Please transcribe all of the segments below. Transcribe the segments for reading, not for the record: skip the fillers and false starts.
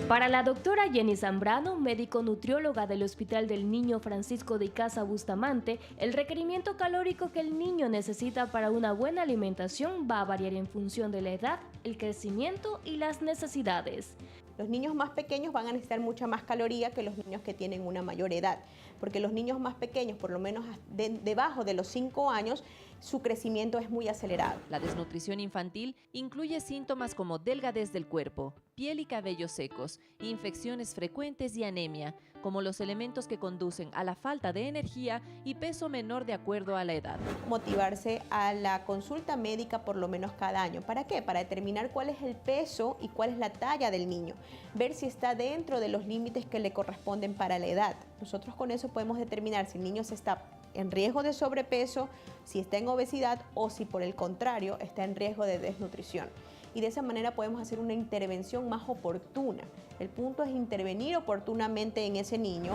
Para la doctora Jenny Zambrano, médico nutrióloga del Hospital del Niño Francisco de Icaza Bustamante, el requerimiento calórico que el niño necesita para una buena alimentación va a variar en función de la edad, el crecimiento y las necesidades. Los niños más pequeños van a necesitar mucha más caloría que los niños que tienen una mayor edad, porque los niños más pequeños, por lo menos debajo de los 5 años, su crecimiento es muy acelerado. La desnutrición infantil incluye síntomas como delgadez del cuerpo, piel y cabellos secos, infecciones frecuentes y anemia, como los elementos que conducen a la falta de energía y peso menor de acuerdo a la edad. Motivarse a la consulta médica por lo menos cada año. ¿Para qué? Para determinar cuál es el peso y cuál es la talla del niño. Ver si está dentro de los límites que le corresponden para la edad. Nosotros con eso podemos determinar si el niño está en riesgo de sobrepeso, si está en obesidad o si por el contrario está en riesgo de desnutrición. Y de esa manera podemos hacer una intervención más oportuna. El punto es intervenir oportunamente en ese niño.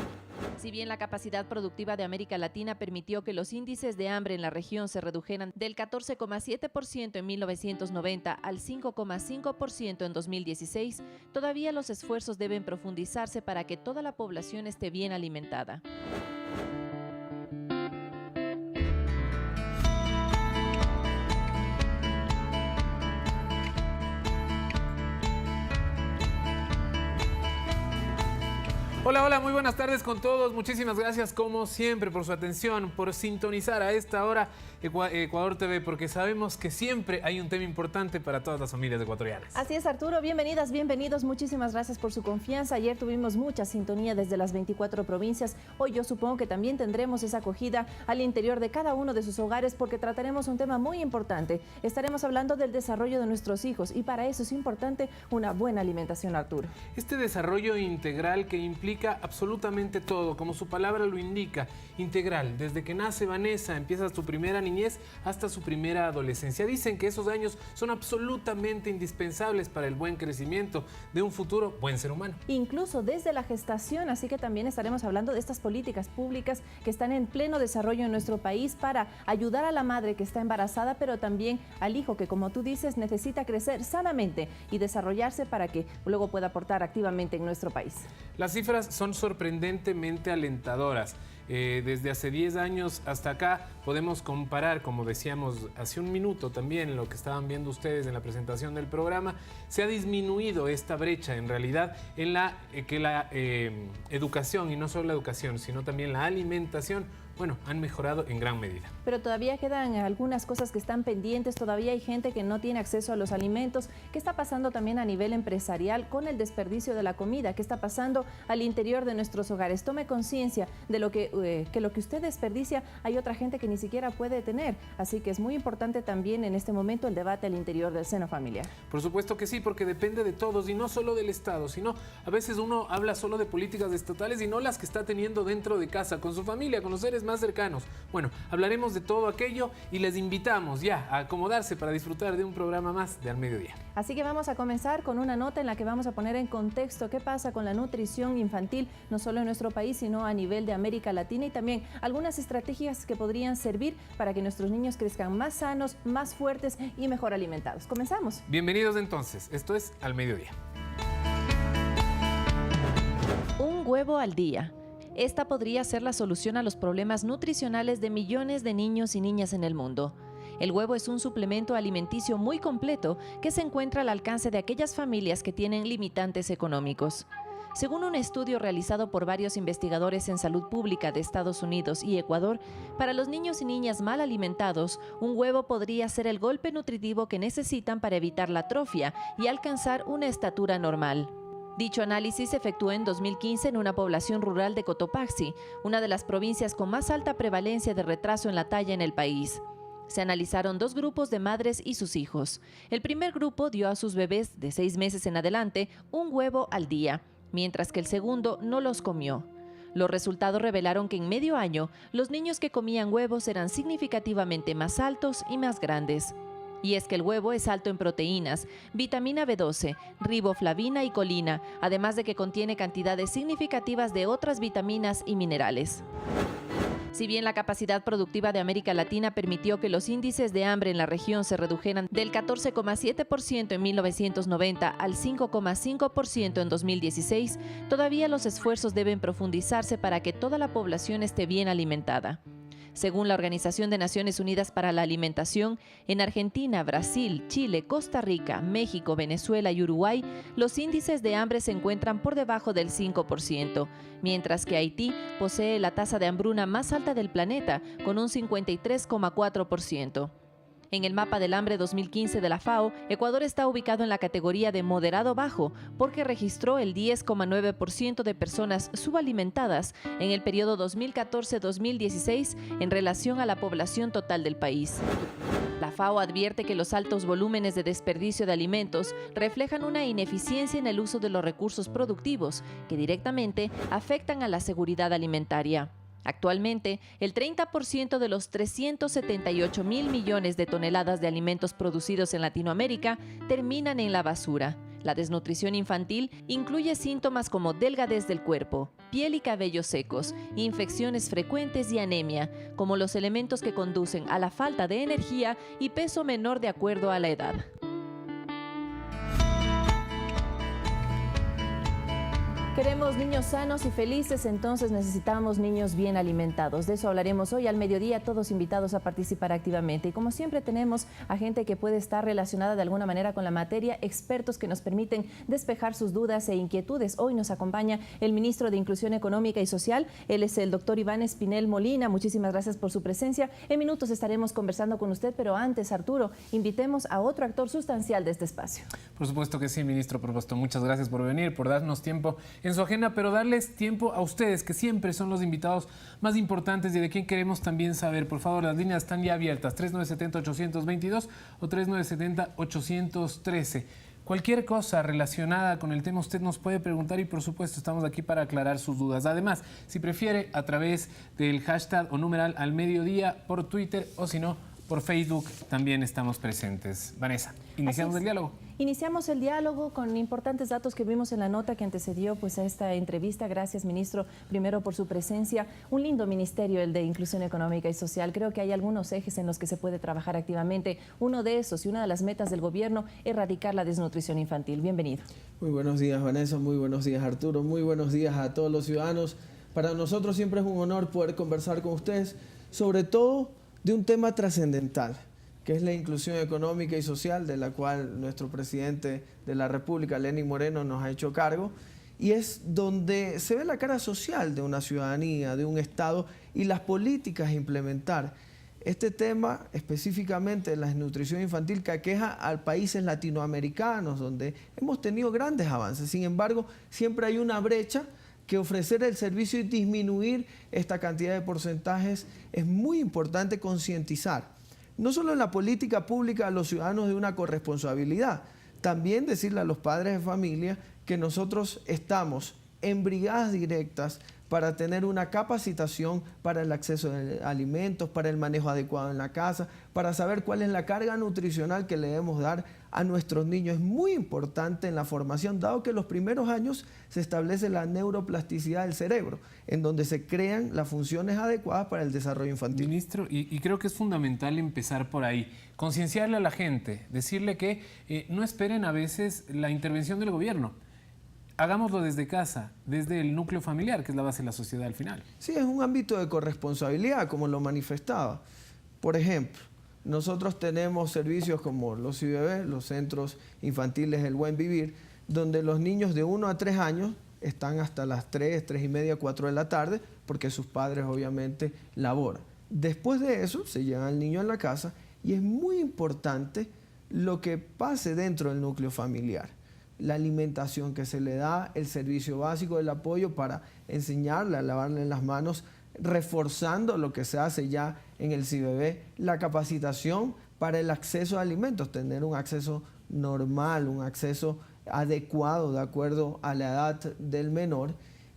Si bien la capacidad productiva de América Latina permitió que los índices de hambre en la región se redujeran del 14,7% en 1990 al 5,5% en 2016, todavía los esfuerzos deben profundizarse para que toda la población esté bien alimentada. Hola, hola, muy buenas tardes con todos. Muchísimas gracias como siempre por su atención, por sintonizar a esta hora Ecuador TV, porque sabemos que siempre hay un tema importante para todas las familias ecuatorianas. Así es, Arturo, bienvenidas, bienvenidos, muchísimas gracias por su confianza. Ayer tuvimos mucha sintonía desde las 24 provincias. Hoy yo supongo que también tendremos esa acogida al interior de cada uno de sus hogares porque trataremos un tema muy importante. Estaremos hablando del desarrollo de nuestros hijos y para eso es importante una buena alimentación, Arturo. Este desarrollo integral que implica absolutamente todo, como su palabra lo indica, integral. Desde que nace Vanessa, empieza su primera niñez hasta su primera adolescencia. Dicen que esos años son absolutamente indispensables para el buen crecimiento de un futuro buen ser humano. Incluso desde la gestación, así que también estaremos hablando de estas políticas públicas que están en pleno desarrollo en nuestro país para ayudar a la madre que está embarazada, pero también al hijo que, como tú dices, necesita crecer sanamente y desarrollarse para que luego pueda aportar activamente en nuestro país. Las cifras son sorprendentemente alentadoras. Desde hace 10 años hasta acá podemos comparar, como decíamos hace un minuto también, lo que estaban viendo ustedes en la presentación del programa, se ha disminuido esta brecha en realidad en la educación, y no solo la educación, sino también la alimentación, bueno, han mejorado en gran medida. Pero todavía quedan algunas cosas que están pendientes, todavía hay gente que no tiene acceso a los alimentos. ¿Qué está pasando también a nivel empresarial con el desperdicio de la comida? ¿Qué está pasando al interior de nuestros hogares? Tome conciencia de lo que lo que usted desperdicia, hay otra gente que ni siquiera puede tener. Así que es muy importante también en este momento el debate al interior del seno familiar. Por supuesto que sí, porque depende de todos y no solo del Estado, sino a veces uno habla solo de políticas estatales y no las que está teniendo dentro de casa, con su familia, con los seres más cercanos. Bueno, hablaremos de todo aquello y les invitamos ya a acomodarse para disfrutar de un programa más de Al Mediodía. Así que vamos a comenzar con una nota en la que vamos a poner en contexto qué pasa con la nutrición infantil, no solo en nuestro país, sino a nivel de América Latina, y también algunas estrategias que podrían servir para que nuestros niños crezcan más sanos, más fuertes y mejor alimentados. Comenzamos. Bienvenidos entonces, esto es Al Mediodía. Un huevo al día. Esta podría ser la solución a los problemas nutricionales de millones de niños y niñas en el mundo. El huevo es un suplemento alimenticio muy completo que se encuentra al alcance de aquellas familias que tienen limitantes económicos. Según un estudio realizado por varios investigadores en salud pública de Estados Unidos y Ecuador, para los niños y niñas mal alimentados, un huevo podría ser el golpe nutritivo que necesitan para evitar la atrofia y alcanzar una estatura normal. Dicho análisis se efectuó en 2015 en una población rural de Cotopaxi, una de las provincias con más alta prevalencia de retraso en la talla en el país. Se analizaron 2 grupos de madres y sus hijos. El primer grupo dio a sus bebés de 6 meses en adelante un huevo al día, mientras que el segundo no los comió. Los resultados revelaron que en medio año, los niños que comían huevos eran significativamente más altos y más grandes. Y es que el huevo es alto en proteínas, vitamina B12, riboflavina y colina, además de que contiene cantidades significativas de otras vitaminas y minerales. Si bien la capacidad productiva de América Latina permitió que los índices de hambre en la región se redujeran del 14,7% en 1990 al 5,5% en 2016, todavía los esfuerzos deben profundizarse para que toda la población esté bien alimentada. Según la Organización de Naciones Unidas para la Alimentación, en Argentina, Brasil, Chile, Costa Rica, México, Venezuela y Uruguay, los índices de hambre se encuentran por debajo del 5%, mientras que Haití posee la tasa de hambruna más alta del planeta, con un 53,4%. En el mapa del hambre 2015 de la FAO, Ecuador está ubicado en la categoría de moderado bajo porque registró el 10,9% de personas subalimentadas en el periodo 2014-2016 en relación a la población total del país. La FAO advierte que los altos volúmenes de desperdicio de alimentos reflejan una ineficiencia en el uso de los recursos productivos que directamente afectan a la seguridad alimentaria. Actualmente, el 30% de los 378.000 millones de toneladas de alimentos producidos en Latinoamérica terminan en la basura. La desnutrición infantil incluye síntomas como delgadez del cuerpo, piel y cabellos secos, infecciones frecuentes y anemia, como los elementos que conducen a la falta de energía y peso menor de acuerdo a la edad. Queremos niños sanos y felices, entonces necesitamos niños bien alimentados. De eso hablaremos hoy al mediodía, todos invitados a participar activamente. Y como siempre tenemos a gente que puede estar relacionada de alguna manera con la materia, expertos que nos permiten despejar sus dudas e inquietudes. Hoy nos acompaña el ministro de Inclusión Económica y Social, él es el doctor Iván Espinel Molina. Muchísimas gracias por su presencia. En minutos estaremos conversando con usted, pero antes, Arturo, invitemos a otro actor sustancial de este espacio. Por supuesto que sí, ministro Provosto. Muchas gracias por venir, por darnos tiempo en su agenda, pero darles tiempo a ustedes, que siempre son los invitados más importantes y de quien queremos también saber. Por favor, las líneas están ya abiertas, 3970-822 o 3970-813. Cualquier cosa relacionada con el tema usted nos puede preguntar y por supuesto estamos aquí para aclarar sus dudas. Además, si prefiere, a través del hashtag o numeral al mediodía por Twitter o si no, por Facebook también estamos presentes. Vanessa, iniciamos el diálogo. Iniciamos el diálogo con importantes datos que vimos en la nota que antecedió a esta entrevista. Gracias, ministro, primero por su presencia. Un lindo ministerio, el de Inclusión Económica y Social. Creo que hay algunos ejes en los que se puede trabajar activamente. Uno de esos y una de las metas del gobierno, erradicar la desnutrición infantil. Bienvenido. Muy buenos días, Vanessa. Muy buenos días, Arturo. Muy buenos días a todos los ciudadanos. Para nosotros siempre es un honor poder conversar con ustedes, sobre todo de un tema trascendental, que es la inclusión económica y social, de la cual nuestro presidente de la República, Lenín Moreno, nos ha hecho cargo, y es donde se ve la cara social de una ciudadanía, de un Estado y las políticas a implementar. Este tema, específicamente de la desnutrición infantil, que aqueja a países latinoamericanos, donde hemos tenido grandes avances. Sin embargo, siempre hay una brecha que ofrecer el servicio y disminuir esta cantidad de porcentajes es muy importante concientizar. No solo en la política pública a los ciudadanos de una corresponsabilidad, también decirle a los padres de familia que nosotros estamos en brigadas directas para tener una capacitación para el acceso a alimentos, para el manejo adecuado en la casa, para saber cuál es la carga nutricional que le debemos dar a nuestros niños. Es muy importante en la formación, dado que en los primeros años se establece la neuroplasticidad del cerebro, en donde se crean las funciones adecuadas para el desarrollo infantil. Ministro, y creo que es fundamental empezar por ahí, concienciarle a la gente, decirle que no esperen a veces la intervención del gobierno. Hagámoslo desde casa, desde el núcleo familiar, que es la base de la sociedad al final. Sí, es un ámbito de corresponsabilidad, como lo manifestaba. Por ejemplo, nosotros tenemos servicios como los CIBB, los Centros Infantiles del Buen Vivir, donde los niños de 1 a 3 años están hasta las 3, 3 y media, 4 de la tarde, porque sus padres obviamente laboran. Después de eso, se lleva al niño a la casa y es muy importante lo que pase dentro del núcleo familiar. La alimentación que se le da, el servicio básico del apoyo para enseñarle a lavarle las manos, reforzando lo que se hace ya en el CIBB, la capacitación para el acceso a alimentos, tener un acceso normal, un acceso adecuado de acuerdo a la edad del menor.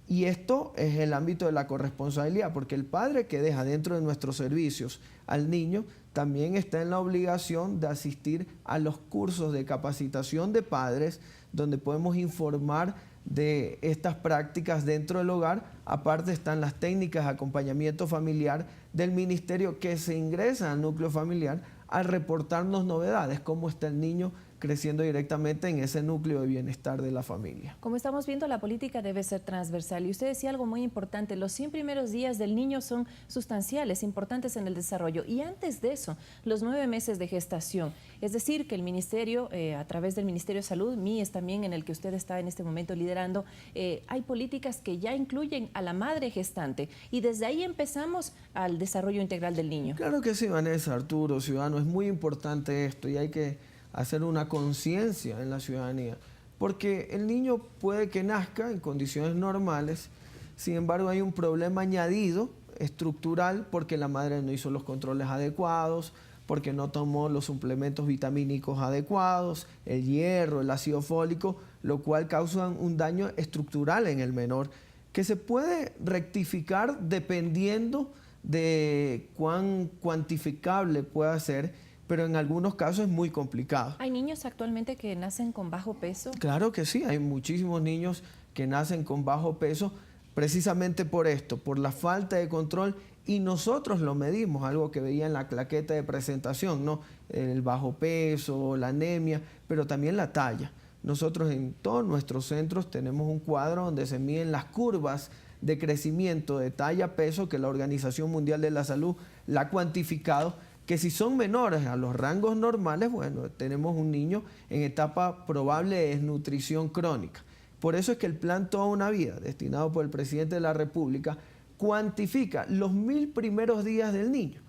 Y esto es el ámbito de la corresponsabilidad, porque el padre que deja dentro de nuestros servicios al niño también está en la obligación de asistir a los cursos de capacitación de padres, donde podemos informar de estas prácticas dentro del hogar. Aparte están las técnicas de acompañamiento familiar del ministerio que se ingresan al núcleo familiar al reportarnos novedades, cómo está el niño creciendo directamente en ese núcleo de bienestar de la familia. Como estamos viendo, la política debe ser transversal. Y usted decía algo muy importante, los 100 primeros días del niño son sustanciales, importantes en el desarrollo. Y antes de eso, los 9 meses de gestación. Es decir, que el ministerio, a través del Ministerio de Salud, MIES también, en el que usted está en este momento liderando, hay políticas que ya incluyen a la madre gestante. Y desde ahí empezamos al desarrollo integral del niño. Claro que sí, Vanessa, Arturo, ciudadano, es muy importante esto y hay que hacer una conciencia en la ciudadanía, porque el niño puede que nazca en condiciones normales, sin embargo hay un problema añadido estructural porque la madre no hizo los controles adecuados, porque no tomó los suplementos vitamínicos adecuados, el hierro, el ácido fólico, lo cual causa un daño estructural en el menor que se puede rectificar dependiendo de cuán cuantificable pueda ser, pero en algunos casos es muy complicado. ¿Hay niños actualmente que nacen con bajo peso? Claro que sí, hay muchísimos niños que nacen con bajo peso precisamente por esto, por la falta de control, y nosotros lo medimos, algo que veía en la claqueta de presentación, ¿no? El bajo peso, la anemia, pero también la talla. Nosotros en todos nuestros centros tenemos un cuadro donde se miden las curvas de crecimiento de talla-peso que la Organización Mundial de la Salud la ha cuantificado, que si son menores a los rangos normales, bueno, tenemos un niño en etapa probable de desnutrición crónica. Por eso es que el plan Toda una Vida, destinado por el presidente de la República, cuantifica los 1000 primeros días del niño,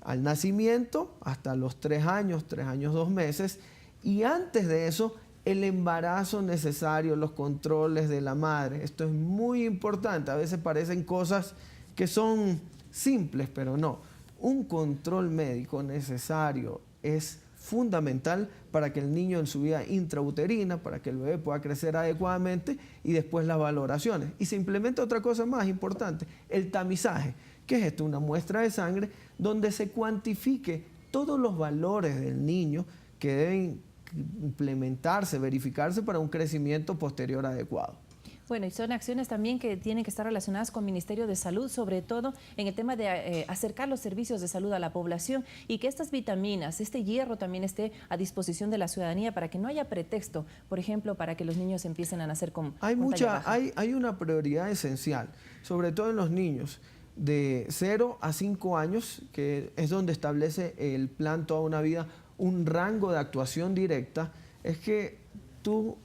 al nacimiento hasta los 3 años, 2 meses, y antes de eso, el embarazo necesario, los controles de la madre. Esto es muy importante, a veces parecen cosas que son simples, pero no. Un control médico necesario es fundamental para que el niño en su vida intrauterina, para que el bebé pueda crecer adecuadamente, y después las valoraciones. Y se implementa otra cosa más importante, el tamizaje. ¿Qué es esto? Una muestra de sangre donde se cuantifique todos los valores del niño que deben implementarse, verificarse para un crecimiento posterior adecuado. Bueno, y son acciones también que tienen que estar relacionadas con el Ministerio de Salud, sobre todo en el tema de acercar los servicios de salud a la población y que estas vitaminas, este hierro también esté a disposición de la ciudadanía para que no haya pretexto, por ejemplo, para que los niños empiecen a nacer con talla baja. Hay una prioridad esencial, sobre todo en los niños de 0 a 5 años, que es donde establece el plan Toda una Vida un rango de actuación directa, es que tú,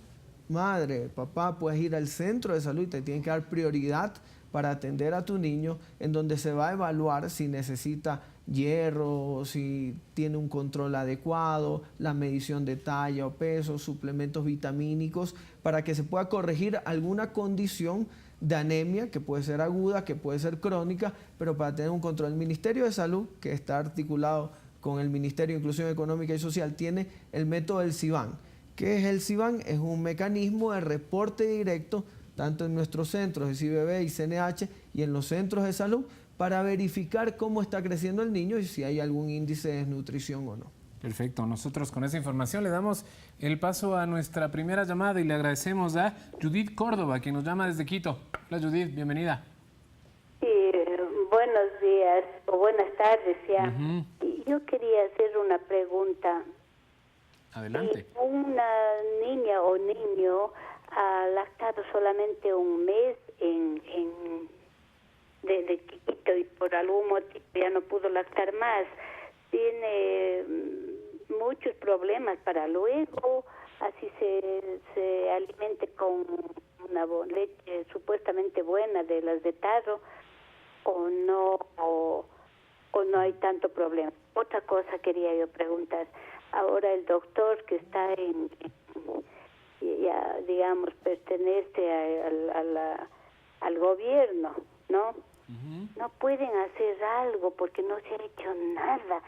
madre, papá, puedes ir al centro de salud y te tienen que dar prioridad para atender a tu niño, en donde se va a evaluar si necesita hierro, si tiene un control adecuado, la medición de talla o peso, suplementos vitamínicos, para que se pueda corregir alguna condición de anemia que puede ser aguda, que puede ser crónica, pero para tener un control. El Ministerio de Salud, que está articulado con el Ministerio de Inclusión Económica y Social, tiene el método del CIBAN. ¿Qué es el CIBAN? Es un mecanismo de reporte directo, tanto en nuestros centros de CIBB y CNH y en los centros de salud, para verificar cómo está creciendo el niño y si hay algún índice de desnutrición o no. Perfecto, nosotros con esa información le damos el paso a nuestra primera llamada y le agradecemos a Judith Córdoba, quien nos llama desde Quito. Hola Judith, bienvenida. Sí, buenos días o buenas tardes ya. Yo quería hacer una pregunta. Adelante. Si una niña o niño ha lactado solamente un mes de chiquito y por algún motivo ya no pudo lactar más, tiene muchos problemas para luego, así se alimente con una leche supuestamente buena de las de tarro, o no hay tanto problema. Otra cosa quería yo preguntar. Ahora el doctor que está ya digamos pertenece al gobierno, ¿no? No pueden hacer algo porque no se ha hecho nada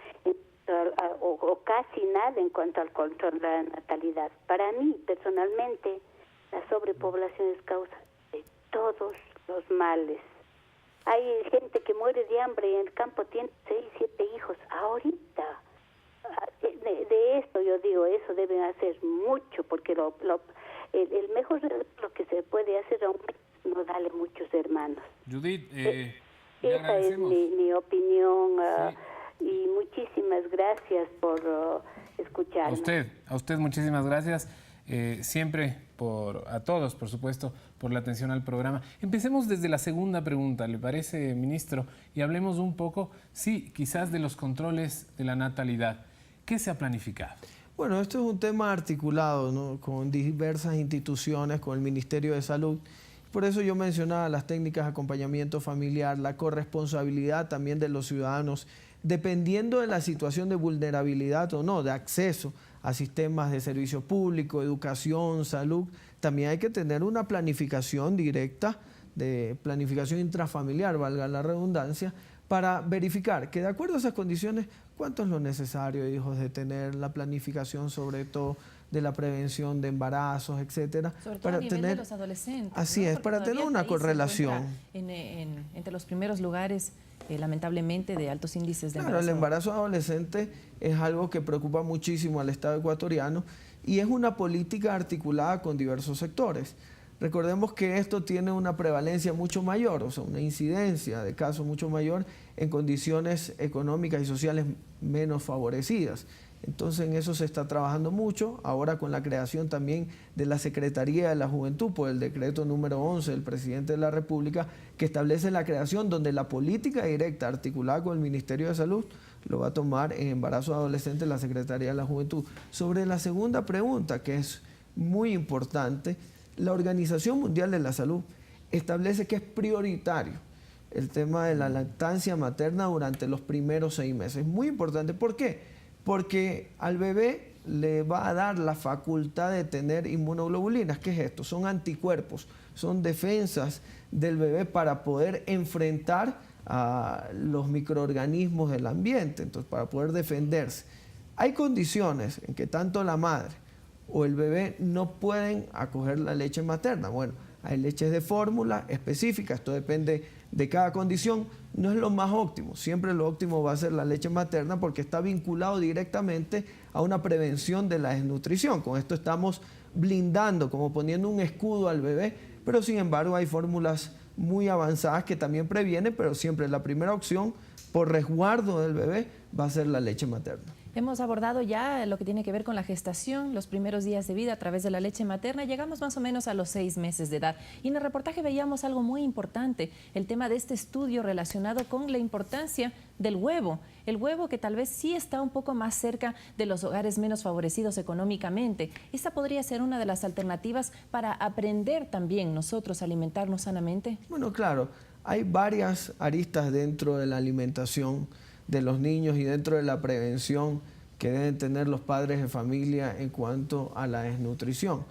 o casi nada en cuanto al control de la natalidad. Para mí personalmente la sobrepoblación es causa de todos los males. Hay gente que muere de hambre y en el campo tiene 6, 7 hijos ahorita. De esto yo digo, eso deben hacer mucho, porque el mejor regalo que se puede hacer a un niño, no darle muchos hermanos. Judith, esa es mi opinión. Y muchísimas gracias por escucharme. A usted muchísimas gracias. Siempre a todos, por supuesto, por la atención al programa. Empecemos desde la segunda pregunta, ¿le parece, ministro? Y hablemos un poco, sí, quizás de los controles de la natalidad. ¿Qué se ha planificado? Bueno, esto es un tema articulado, ¿no?, con diversas instituciones, con el Ministerio de Salud. Por eso yo mencionaba las técnicas de acompañamiento familiar, la corresponsabilidad también de los ciudadanos, dependiendo de la situación de vulnerabilidad o no, de acceso a sistemas de servicio público, educación, salud. También hay que tener una planificación directa, de planificación intrafamiliar, valga la redundancia, para verificar que de acuerdo a esas condiciones, cuánto es lo necesario, hijos, de tener la planificación, sobre todo de la prevención de embarazos, etcétera. Sobre todo a nivel de los adolescentes. Así es, para tener una correlación. Entre los primeros lugares, lamentablemente, de altos índices de embarazo. Claro, el embarazo adolescente es algo que preocupa muchísimo al Estado ecuatoriano y es una política articulada con diversos sectores. Recordemos que esto tiene una prevalencia mucho mayor, o sea, una incidencia de casos mucho mayor en condiciones económicas y sociales menos favorecidas. Entonces en eso se está trabajando mucho, ahora con la creación también de la Secretaría de la Juventud por el decreto número 11 del presidente de la República, que establece la creación donde la política directa articulada con el Ministerio de Salud lo va a tomar en embarazo adolescente la Secretaría de la Juventud. Sobre la segunda pregunta, que es muy importante, la Organización Mundial de la Salud establece que es prioritario el tema de la lactancia materna durante los primeros 6 meses. Es muy importante. ¿Por qué? Porque al bebé le va a dar la facultad de tener inmunoglobulinas. ¿Qué es esto? Son anticuerpos, son defensas del bebé para poder enfrentar a los microorganismos del ambiente, entonces para poder defenderse. Hay condiciones en que tanto la madre o el bebé no pueden acoger la leche materna. Bueno, hay leches de fórmula específicas, esto depende de cada condición, no es lo más óptimo. Siempre lo óptimo va a ser la leche materna porque está vinculado directamente a una prevención de la desnutrición. Con esto estamos blindando, como poniendo un escudo al bebé, pero sin embargo hay fórmulas muy avanzadas que también previenen, pero siempre la primera opción por resguardo del bebé va a ser la leche materna. Hemos abordado ya lo que tiene que ver con la gestación, los primeros días de vida a través de la leche materna. Llegamos más o menos a los 6 meses de edad. Y en el reportaje veíamos algo muy importante, el tema de este estudio relacionado con la importancia del huevo. El huevo que tal vez sí está un poco más cerca de los hogares menos favorecidos económicamente. Esta podría ser una de las alternativas para aprender también nosotros a alimentarnos sanamente. Bueno, claro, hay varias aristas dentro de la alimentación de los niños y dentro de la prevención que deben tener los padres de familia en cuanto a la desnutrición.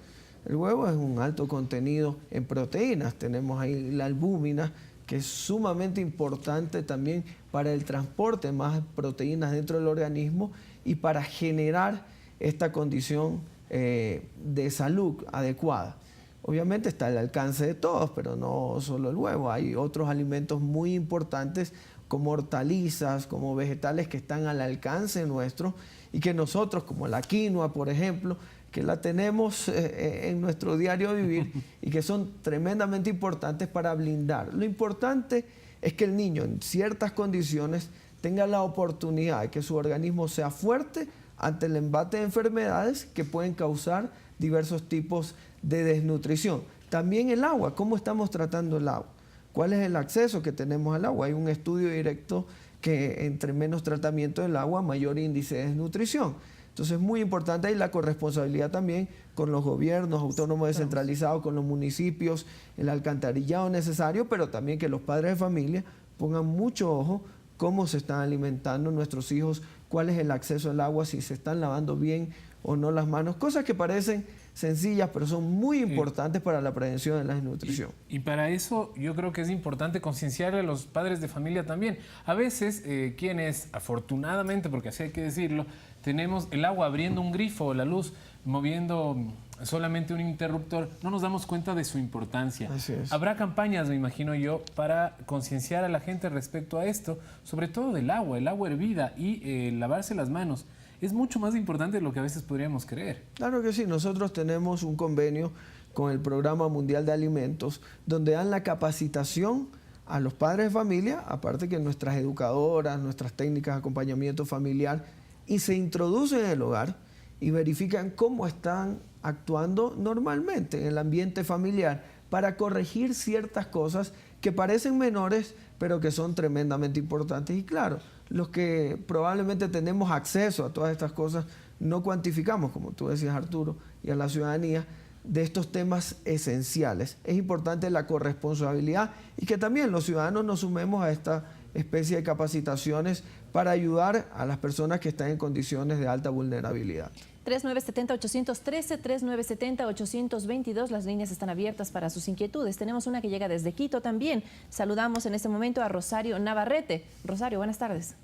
El huevo es un alto contenido en proteínas, tenemos ahí la albúmina, que es sumamente importante también para el transporte de más proteínas dentro del organismo y para generar esta condición de salud adecuada. Obviamente está al alcance de todos, pero no solo el huevo, hay otros alimentos muy importantes como hortalizas, como vegetales que están al alcance nuestro y que nosotros, como la quinoa, por ejemplo, que la tenemos en nuestro diario vivir y que son tremendamente importantes para blindar. Lo importante es que el niño en ciertas condiciones tenga la oportunidad de que su organismo sea fuerte ante el embate de enfermedades que pueden causar diversos tipos de desnutrición. También el agua, ¿cómo estamos tratando el agua? ¿Cuál es el acceso que tenemos al agua? Hay un estudio directo que entre menos tratamiento del agua, mayor índice de desnutrición. Entonces es muy importante ahí la corresponsabilidad también con los gobiernos autónomos descentralizados, con los municipios, el alcantarillado necesario, pero también que los padres de familia pongan mucho ojo cómo se están alimentando nuestros hijos, cuál es el acceso al agua, si se están lavando bien o no las manos, cosas que parecen sencillas, pero son muy importantes para la prevención de la desnutrición. Y para eso yo creo que es importante concienciar a los padres de familia también. A veces quienes, afortunadamente, porque así hay que decirlo, tenemos el agua abriendo un grifo o la luz moviendo solamente un interruptor, no nos damos cuenta de su importancia. Así es. Habrá campañas, me imagino yo, para concienciar a la gente respecto a esto, sobre todo del agua, el agua hervida y lavarse las manos. Es mucho más importante de lo que a veces podríamos creer. Claro que sí, nosotros tenemos un convenio con el Programa Mundial de Alimentos, donde dan la capacitación a los padres de familia, aparte que nuestras educadoras, nuestras técnicas de acompañamiento familiar, y se introducen en el hogar y verifican cómo están actuando normalmente en el ambiente familiar para corregir ciertas cosas que parecen menores, pero que son tremendamente importantes. Y claro, los que probablemente tenemos acceso a todas estas cosas, no cuantificamos, como tú decías, Arturo, y a la ciudadanía, de estos temas esenciales. Es importante la corresponsabilidad y que también los ciudadanos nos sumemos a esta especie de capacitaciones para ayudar a las personas que están en condiciones de alta vulnerabilidad. 3970-813, 3970-822, las líneas están abiertas para sus inquietudes. Tenemos una que llega desde Quito también. Saludamos en este momento a Rosario Navarrete. Rosario, buenas tardes.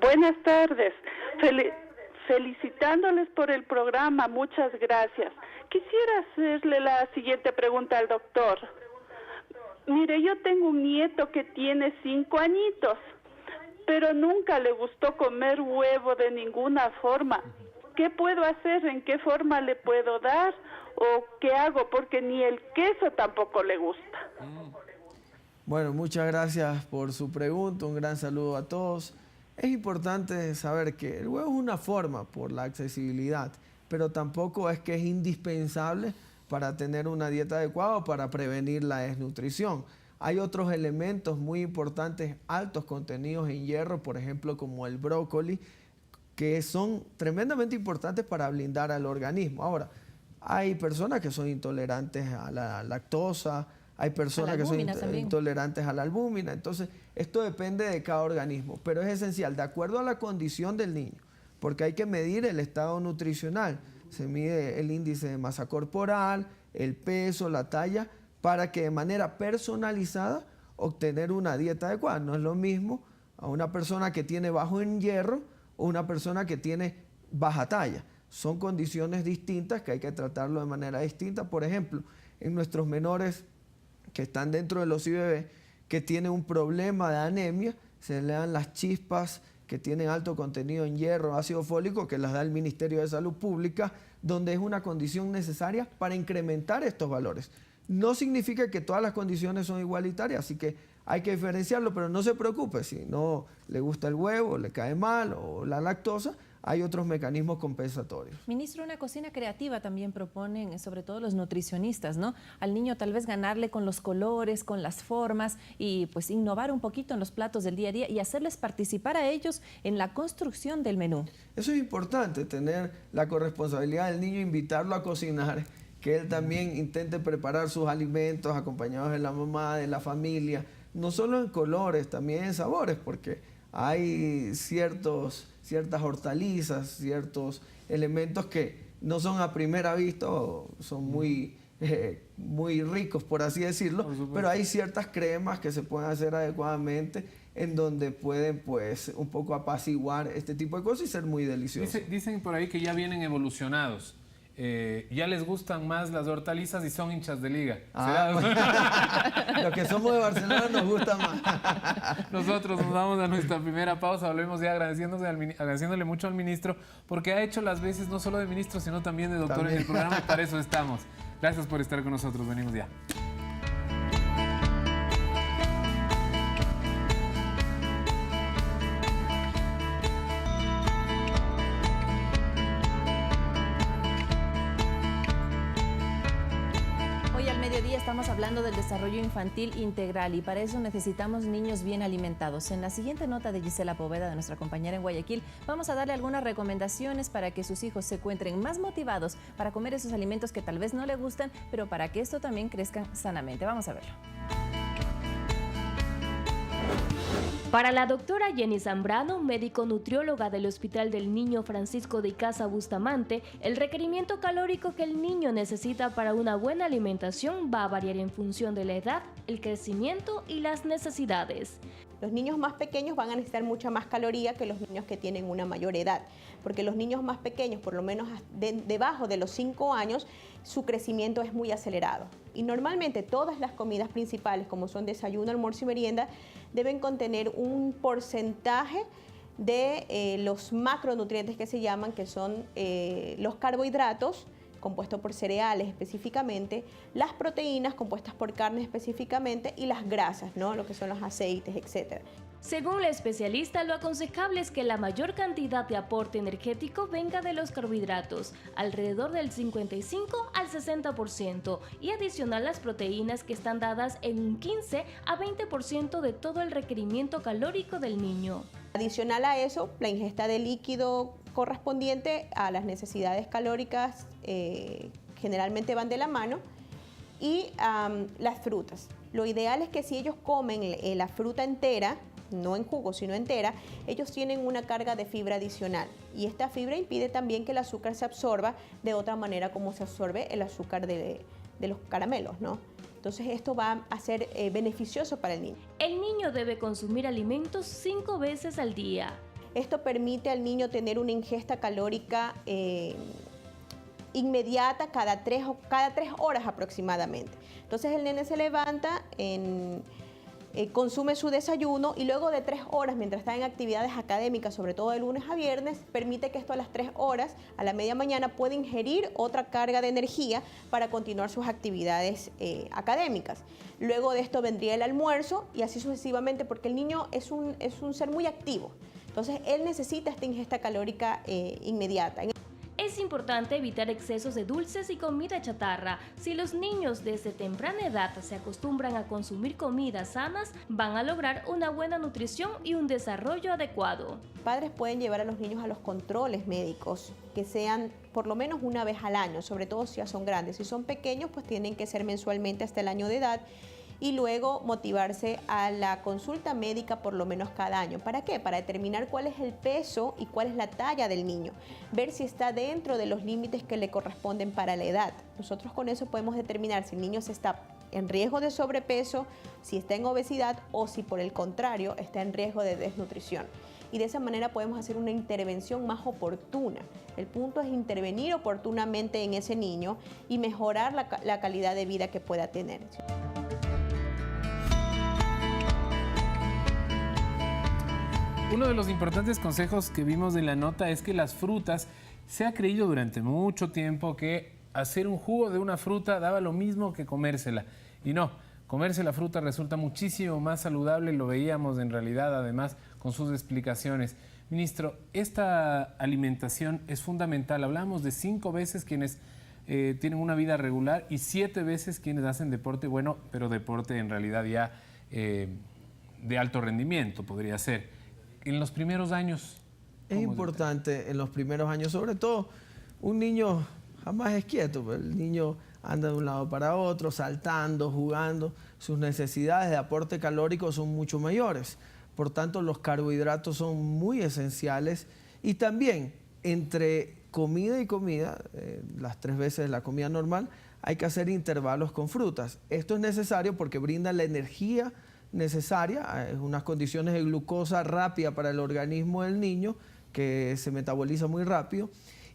Buenas tardes. Felicitándoles por el programa, muchas gracias. Quisiera hacerle la siguiente pregunta al doctor. Mire, yo tengo un nieto que tiene 5 añitos, pero nunca le gustó comer huevo de ninguna forma. ¿Qué puedo hacer? ¿En qué forma le puedo dar? ¿O qué hago? Porque ni el queso tampoco le gusta. Bueno, muchas gracias por su pregunta. Un gran saludo a todos. Es importante saber que el huevo es una forma por la accesibilidad, pero tampoco es que es indispensable para tener una dieta adecuada o para prevenir la desnutrición. Hay otros elementos muy importantes, altos contenidos en hierro, por ejemplo, como el brócoli, que son tremendamente importantes para blindar al organismo. Ahora, hay personas que son intolerantes a la lactosa, hay personas que son intolerantes a la albúmina, entonces esto depende de cada organismo, pero es esencial, de acuerdo a la condición del niño, porque hay que medir el estado nutricional, se mide el índice de masa corporal, el peso, la talla, para que de manera personalizada obtener una dieta adecuada. No es lo mismo a una persona que tiene bajo en hierro o una persona que tiene baja talla. Son condiciones distintas que hay que tratarlo de manera distinta. Por ejemplo, en nuestros menores que están dentro de los IBB, que tienen un problema de anemia, se le dan las chispas que tienen alto contenido en hierro, ácido fólico, que las da el Ministerio de Salud Pública, donde es una condición necesaria para incrementar estos valores. No significa que todas las condiciones son igualitarias, así que hay que diferenciarlo, pero no se preocupe, si no le gusta el huevo, le cae mal o la lactosa, hay otros mecanismos compensatorios. Ministro, una cocina creativa también proponen, sobre todo los nutricionistas, ¿no? Al niño tal vez ganarle con los colores, con las formas y pues innovar un poquito en los platos del día a día y hacerles participar a ellos en la construcción del menú. Eso es importante, tener la corresponsabilidad del niño, invitarlo a cocinar, que él también intente preparar sus alimentos acompañados de la mamá, de la familia, no solo en colores, también en sabores, porque hay ciertas hortalizas, ciertos elementos que no son a primera vista, son muy ricos, por así decirlo, pero hay ciertas cremas que se pueden hacer adecuadamente en donde pueden pues un poco apaciguar este tipo de cosas y ser muy deliciosos. Dicen por ahí que ya vienen evolucionados. Ya les gustan más las hortalizas y son hinchas de liga. Los que somos de Barcelona nos gusta más. Nosotros nos vamos a nuestra primera pausa. Volvemos ya agradeciéndole mucho al ministro porque ha hecho las veces no solo de ministro, sino también de doctor en el programa y para eso estamos. Gracias por estar con nosotros. Venimos ya. Estamos hablando del desarrollo infantil integral y para eso necesitamos niños bien alimentados. En la siguiente nota de Gisela Poveda, de nuestra compañera en Guayaquil, vamos a darle algunas recomendaciones para que sus hijos se encuentren más motivados para comer esos alimentos que tal vez no le gustan, pero para que esto también crezcan sanamente. Vamos a verlo. Para la doctora Jenny Zambrano, médico nutrióloga del Hospital del Niño Francisco de Icaza Bustamante, el requerimiento calórico que el niño necesita para una buena alimentación va a variar en función de la edad, el crecimiento y las necesidades. Los niños más pequeños van a necesitar mucha más caloría que los niños que tienen una mayor edad, porque los niños más pequeños, por lo menos debajo de los 5 años, su crecimiento es muy acelerado. Y normalmente todas las comidas principales, como son desayuno, almuerzo y merienda, deben contener un porcentaje de los macronutrientes que se llaman, que son los carbohidratos, compuesto por cereales específicamente, las proteínas compuestas por carne específicamente y las grasas, ¿no? Lo que son los aceites, etc. Según la especialista, lo aconsejable es que la mayor cantidad de aporte energético venga de los carbohidratos, alrededor del 55 al 60%, y adicional las proteínas, que están dadas en un 15 a 20% de todo el requerimiento calórico del niño. Adicional a eso, la ingesta de líquido correspondiente a las necesidades calóricas generalmente van de la mano, y las frutas. Lo ideal es que si ellos comen la fruta entera, no en jugo, sino entera, ellos tienen una carga de fibra adicional, y esta fibra impide también que el azúcar se absorba de otra manera como se absorbe el azúcar de los caramelos, ¿no? Entonces esto va a ser beneficioso para el niño. El niño debe consumir alimentos 5 veces al día. Esto permite al niño tener una ingesta calórica inmediata cada 3 horas aproximadamente. Entonces el nene se levanta, consume su desayuno, y luego de 3 horas, mientras está en actividades académicas, sobre todo de lunes a viernes, permite que esto a las 3 horas, a la media mañana, pueda ingerir otra carga de energía para continuar sus actividades académicas. Luego de esto vendría el almuerzo, y así sucesivamente, porque el niño es un ser muy activo. Entonces él necesita esta ingesta calórica inmediata. Es importante evitar excesos de dulces y comida chatarra. Si los niños desde temprana edad se acostumbran a consumir comidas sanas, van a lograr una buena nutrición y un desarrollo adecuado. Padres pueden llevar a los niños a los controles médicos, que sean por lo menos una vez al año, sobre todo si ya son grandes. Si son pequeños, pues tienen que ser mensualmente hasta el año de edad, y luego motivarse a la consulta médica por lo menos cada año. ¿Para qué? Para determinar cuál es el peso y cuál es la talla del niño, ver si está dentro de los límites que le corresponden para la edad. Nosotros con eso podemos determinar si el niño está en riesgo de sobrepeso, si está en obesidad, o si por el contrario está en riesgo de desnutrición. Y de esa manera podemos hacer una intervención más oportuna. El punto es intervenir oportunamente en ese niño y mejorar la calidad de vida que pueda tener. Uno de los importantes consejos que vimos de la nota es que las frutas, se ha creído durante mucho tiempo que hacer un jugo de una fruta daba lo mismo que comérsela. Y no, comerse la fruta resulta muchísimo más saludable, lo veíamos en realidad además con sus explicaciones. Ministro, esta alimentación es fundamental. Hablamos de 5 veces quienes tienen una vida regular y 7 veces quienes hacen deporte, bueno, pero deporte en realidad ya de alto rendimiento podría ser. En los primeros años. Es importante en los primeros años, sobre todo un niño jamás es quieto, el niño anda de un lado para otro, saltando, jugando, sus necesidades de aporte calórico son mucho mayores. Por tanto, los carbohidratos son muy esenciales, y también entre comida y comida, las 3 veces la comida normal, hay que hacer intervalos con frutas. Esto es necesario porque brinda la energía necesaria, unas condiciones de glucosa rápida para el organismo del niño, que se metaboliza muy rápido,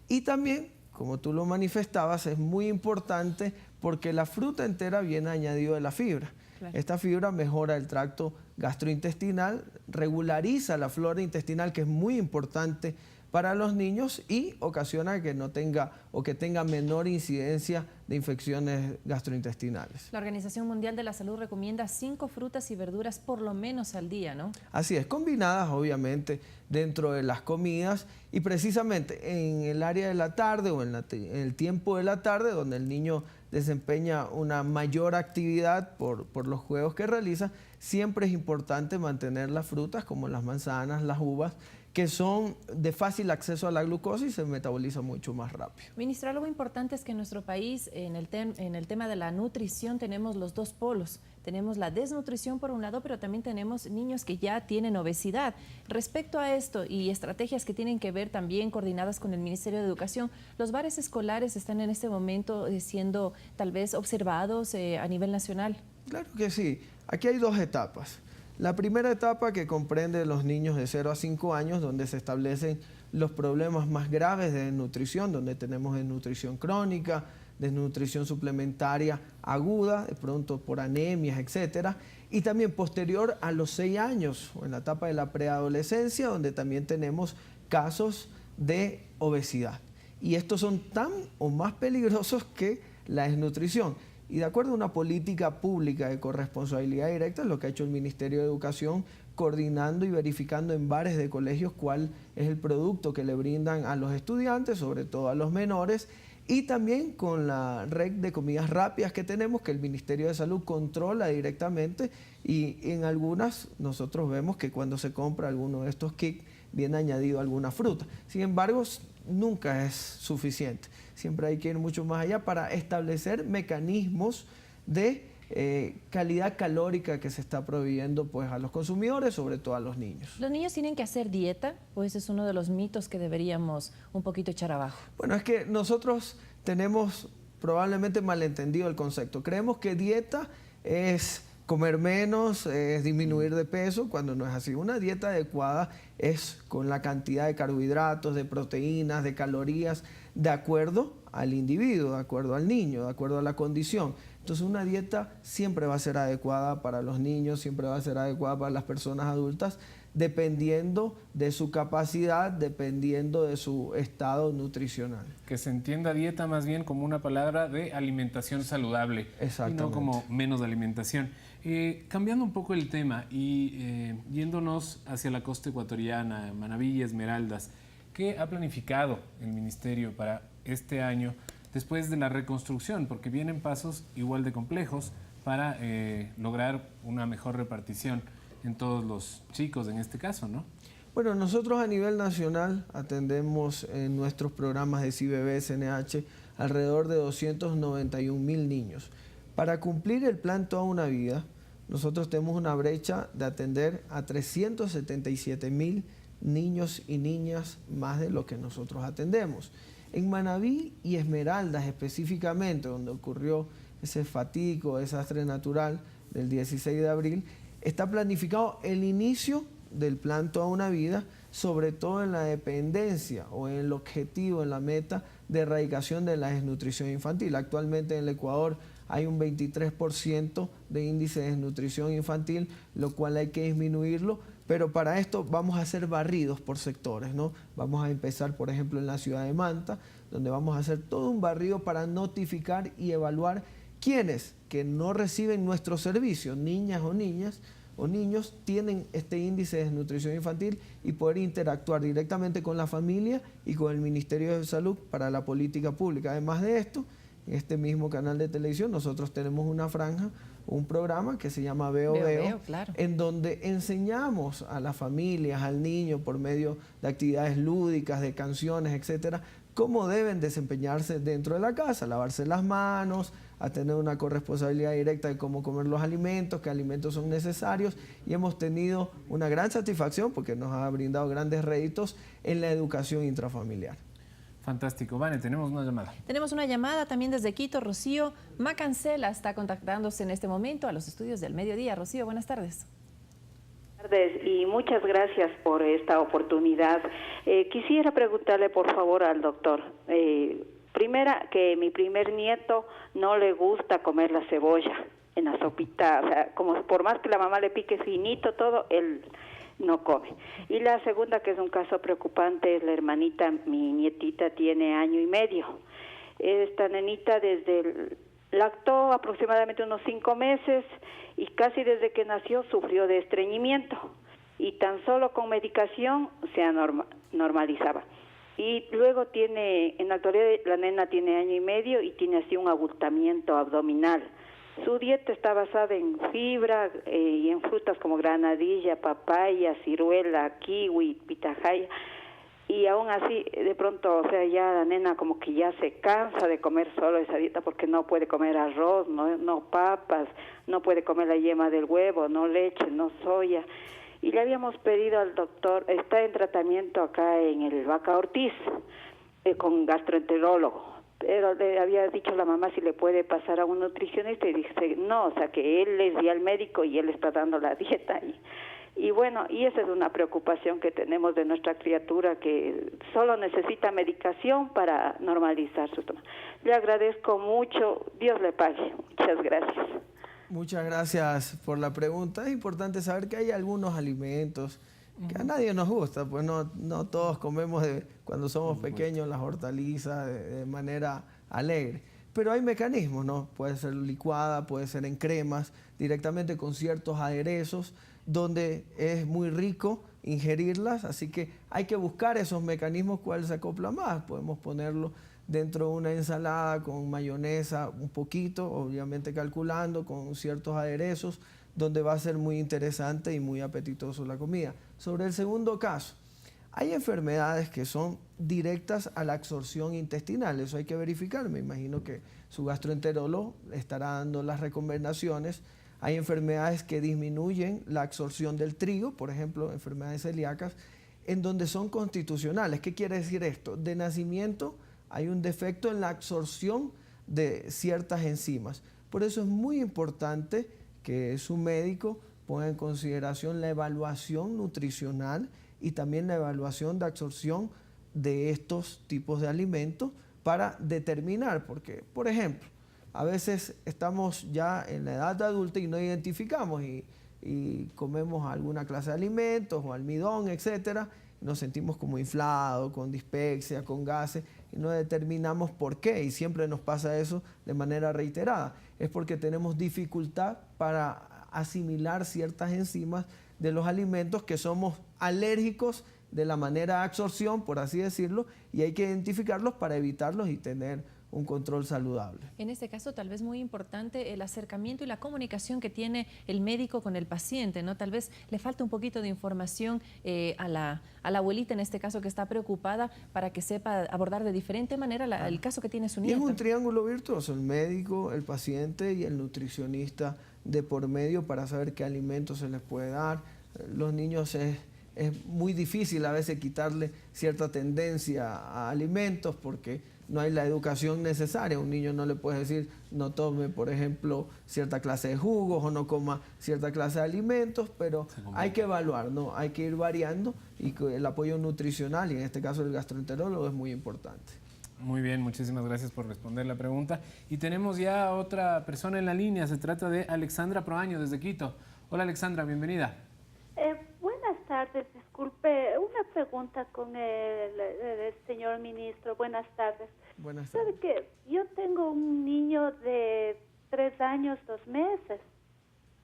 y también, como tú lo manifestabas, es muy importante porque la fruta entera viene añadido de la fibra. Claro. Esta fibra mejora el tracto gastrointestinal, regulariza la flora intestinal, que es muy importante para los niños, y ocasiona que no tenga o que tenga menor incidencia de infecciones gastrointestinales. La Organización Mundial de la Salud recomienda 5 frutas y verduras por lo menos al día, ¿no? Así es, combinadas obviamente dentro de las comidas, y precisamente en el área de la tarde o en el tiempo de la tarde, donde el niño desempeña una mayor actividad por los juegos que realiza, siempre es importante mantener las frutas como las manzanas, las uvas, que son de fácil acceso a la glucosa y se metaboliza mucho más rápido. Ministro, algo importante es que en nuestro país, en el tema de la nutrición, tenemos los 2 polos. Tenemos la desnutrición por un lado, pero también tenemos niños que ya tienen obesidad. Respecto a esto y estrategias que tienen que ver también coordinadas con el Ministerio de Educación, ¿los bares escolares están en este momento siendo tal vez observados a nivel nacional? Claro que sí. Aquí hay 2 etapas. La primera etapa, que comprende los niños de 0 a 5 años, donde se establecen los problemas más graves de desnutrición, donde tenemos desnutrición crónica, desnutrición suplementaria aguda, de pronto por anemias, etcétera, y también posterior a los 6 años, o en la etapa de la preadolescencia, donde también tenemos casos de obesidad. y estos son tan o más peligrosos que la desnutrición. Y de acuerdo a una política pública de corresponsabilidad directa, es lo que ha hecho el Ministerio de Educación, coordinando y verificando en bares de colegios cuál es el producto que le brindan a los estudiantes, sobre todo a los menores, y también con la red de comidas rápidas que tenemos, que el Ministerio de Salud controla directamente, y en algunas nosotros vemos que cuando se compra alguno de estos kits viene añadido alguna fruta. Sin embargo, nunca es suficiente. Siempre hay que ir mucho más allá para establecer mecanismos de calidad calórica que se está proveyendo pues, a los consumidores, sobre todo a los niños. ¿Los niños tienen que hacer dieta? Pues ese es uno de los mitos que deberíamos un poquito echar abajo. Bueno, es que nosotros tenemos probablemente malentendido el concepto. Creemos que dieta es comer menos, es disminuir de peso, cuando no es así. Una dieta adecuada es con la cantidad de carbohidratos, de proteínas, de calorías, de acuerdo al individuo, de acuerdo al niño, de acuerdo a la condición. Entonces una dieta siempre va a ser adecuada para los niños, siempre va a ser adecuada para las personas adultas, dependiendo de su capacidad, dependiendo de su estado nutricional. Que se entienda dieta más bien como una palabra de alimentación saludable. Exactamente. Y no como menos de alimentación. Cambiando un poco el tema y yéndonos hacia la costa ecuatoriana, Manabí y Esmeraldas, ¿qué ha planificado el Ministerio para este año después de la reconstrucción? Porque vienen pasos igual de complejos para lograr una mejor repartición en todos los chicos en este caso, ¿no? Bueno, nosotros a nivel nacional atendemos en nuestros programas de CIBB, SNH, alrededor de 291.000 niños. Para cumplir el plan Toda una Vida, nosotros tenemos una brecha de atender a 377.000 niños y niñas más de lo que nosotros atendemos. En Manabí y Esmeraldas específicamente, donde ocurrió ese fatídico desastre natural del 16 de abril, está planificado el inicio del plan Toda una Vida, sobre todo en la dependencia o en el objetivo, en la meta de erradicación de la desnutrición infantil. Actualmente en el Ecuador hay un 23% de índice de desnutrición infantil, lo cual hay que disminuirlo, pero para esto vamos a hacer barridos por sectores, ¿no? Vamos a empezar, por ejemplo, en la ciudad de Manta, donde vamos a hacer todo un barrido para notificar y evaluar quiénes que no reciben nuestro servicio, niñas o niños, tienen este índice de desnutrición infantil, y poder interactuar directamente con la familia y con el Ministerio de Salud para la política pública. Además de esto, en este mismo canal de televisión nosotros tenemos una franja, un programa que se llama Veo, claro, en donde enseñamos a las familias, al niño, por medio de actividades lúdicas, de canciones, etcétera, cómo deben desempeñarse dentro de la casa, lavarse las manos, a tener una corresponsabilidad directa de cómo comer los alimentos, qué alimentos son necesarios, y hemos tenido una gran satisfacción porque nos ha brindado grandes réditos en la educación intrafamiliar. Fantástico. Vane, tenemos una llamada. Tenemos una llamada también desde Quito. Rocío Macancela está contactándose en este momento a los estudios del mediodía. Rocío, buenas tardes. Buenas tardes y muchas gracias por esta oportunidad. Quisiera preguntarle por favor al doctor. Primera, que mi primer nieto no le gusta comer la cebolla en la sopita, o sea, como por más que la mamá le pique finito todo, él no come. Y la segunda, que es un caso preocupante, es la hermanita, mi nietita tiene 1 año y medio. Esta nenita lactó aproximadamente unos 5 meses y casi desde que nació sufrió de estreñimiento y tan solo con medicación se normalizaba. Y luego en la actualidad la nena tiene 1 año y medio y tiene así un abultamiento abdominal. Su dieta está basada en fibra y en frutas como granadilla, papaya, ciruela, kiwi, pitahaya. Y aún así, de pronto, o sea, ya la nena como que ya se cansa de comer solo esa dieta porque no puede comer arroz, no papas, no puede comer la yema del huevo, no leche, no soya. Y le habíamos pedido al doctor, está en tratamiento acá en el Vaca Ortiz, con gastroenterólogo. Pero le había dicho a la mamá si le puede pasar a un nutricionista y dice no, o sea que él es ya el médico y él está dando la dieta. Y bueno, y esa es una preocupación que tenemos de nuestra criatura, que solo necesita medicación para normalizar su estómago. Le agradezco mucho, Dios le pague. Muchas gracias. Muchas gracias por la pregunta. Es importante saber que hay algunos alimentos que a nadie nos gusta, pues no todos comemos cuando somos pequeños las hortalizas de manera alegre. Pero hay mecanismos, ¿no? Puede ser licuada, puede ser en cremas, directamente con ciertos aderezos, donde es muy rico ingerirlas, así que hay que buscar esos mecanismos cuál se acopla más. Podemos ponerlo dentro de una ensalada con mayonesa un poquito, obviamente calculando, con ciertos aderezos, donde va a ser muy interesante y muy apetitoso la comida. Sobre el segundo caso, hay enfermedades que son directas a la absorción intestinal, eso hay que verificar, me imagino que su gastroenterólogo estará dando las recomendaciones. Hay enfermedades que disminuyen la absorción del trigo, por ejemplo, enfermedades celíacas, en donde son constitucionales. ¿Qué quiere decir esto? De nacimiento hay un defecto en la absorción de ciertas enzimas. Por eso es muy importante que su médico ponga en consideración la evaluación nutricional y también la evaluación de absorción de estos tipos de alimentos para determinar, porque, por ejemplo, a veces estamos ya en la edad adulta y no identificamos y comemos alguna clase de alimentos o almidón, etcétera, y nos sentimos como inflados, con dispepsia, con gases, y no determinamos por qué, y siempre nos pasa eso de manera reiterada. Es porque tenemos dificultad para asimilar ciertas enzimas de los alimentos que somos alérgicos de la manera de absorción, por así decirlo, y hay que identificarlos para evitarlos y tener un control saludable. En este caso, tal vez muy importante el acercamiento y la comunicación que tiene el médico con el paciente, ¿no? Tal vez le falta un poquito de información a la abuelita, en este caso, que está preocupada, para que sepa abordar de diferente manera el caso que tiene su Y nieta. es un triángulo virtuoso, el médico, el paciente y el nutricionista de por medio para saber qué alimentos se les puede dar. Los niños es muy difícil a veces quitarle cierta tendencia a alimentos porque no hay la educación necesaria. A un niño no le puedes decir no tome, por ejemplo, cierta clase de jugos o no coma cierta clase de alimentos, pero hay que evaluar, ¿no? Hay que ir variando y el apoyo nutricional, y en este caso el gastroenterólogo, es muy importante. Muy bien, muchísimas gracias por responder la pregunta. Y tenemos ya a otra persona en la línea, se trata de Alexandra Proaño desde Quito. Hola Alexandra, bienvenida. Buenas tardes, disculpe, una pregunta con el señor ministro. Buenas tardes. Buenas tardes. ¿Sabe qué? Yo tengo un niño de 3 años, 2 meses,